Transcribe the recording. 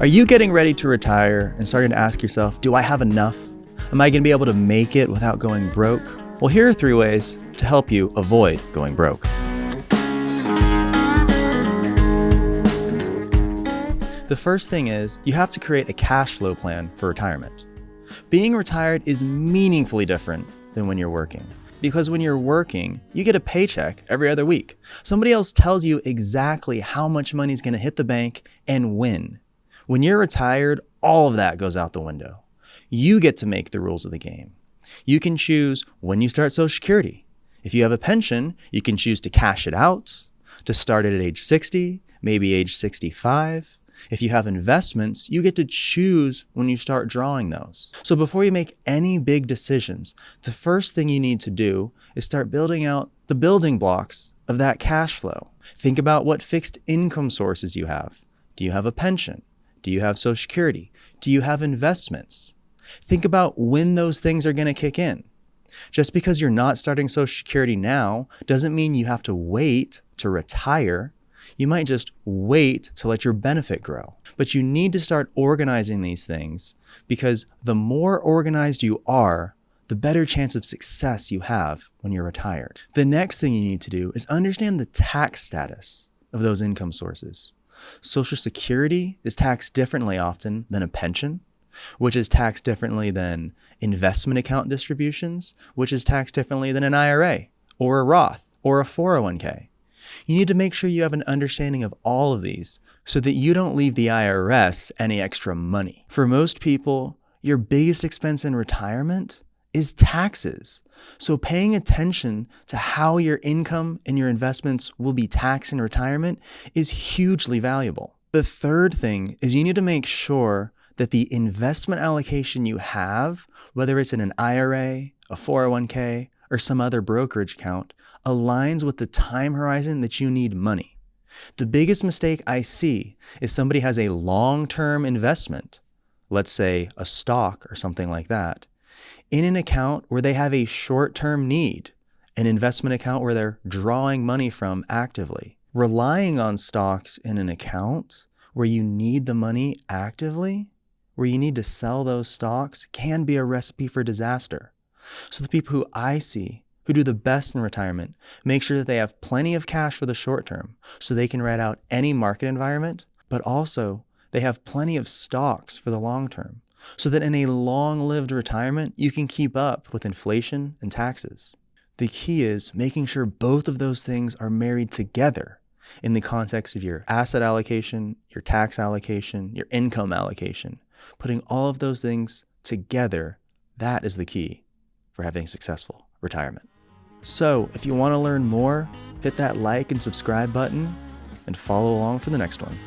Are you getting ready to retire and starting to ask yourself, do I have enough? Am I going to be able to make it without going broke? Well, here are 3 ways to help you avoid going broke. The first thing is you have to create a cash flow plan for retirement. Being retired is meaningfully different than when you're working. Because when you're working, you get a paycheck every other week. Somebody else tells you exactly how much money is going to hit the bank and when. When you're retired, all of that goes out the window. You get to make the rules of the game. You can choose when you start Social Security. If you have a pension, you can choose to cash it out, to start it at age 60, maybe age 65. If you have investments, you get to choose when you start drawing those. So before you make any big decisions, the first thing you need to do is start building out the building blocks of that cash flow. Think about what fixed income sources you have. Do you have a pension? Do you have Social Security? Do you have investments? Think about when those things are going to kick in. Just because you're not starting Social Security now doesn't mean you have to wait to retire. You might just wait to let your benefit grow. But you need to start organizing these things because the more organized you are, the better chance of success you have when you're retired. The next thing you need to do is understand the tax status of those income sources. Social Security is taxed differently often than a pension, which is taxed differently than investment account distributions, which is taxed differently than an IRA or a Roth or a 401k. You need to make sure you have an understanding of all of these so that you don't leave the IRS any extra money. For most people, your biggest expense in retirement is taxes. So paying attention to how your income and your investments will be taxed in retirement is hugely valuable. The third thing is you need to make sure that the investment allocation you have, whether it's in an IRA, a 401k, or some other brokerage account, aligns with the time horizon that you need money. The biggest mistake I see is somebody has a long-term investment, let's say a stock or something like that, in an account where they have a short-term need, an investment account where they're drawing money from actively. Relying on stocks in an account where you need the money actively, where you need to sell those stocks, can be a recipe for disaster. So the people who I see who do the best in retirement make sure that they have plenty of cash for the short term so they can ride out any market environment, but also they have plenty of stocks for the long term so that in a long-lived retirement, you can keep up with inflation and taxes. The key is making sure both of those things are married together in the context of your asset allocation, your tax allocation, your income allocation. Putting all of those things together, that is the key for having successful retirement. So if you want to learn more, hit that like and subscribe button and follow along for the next one.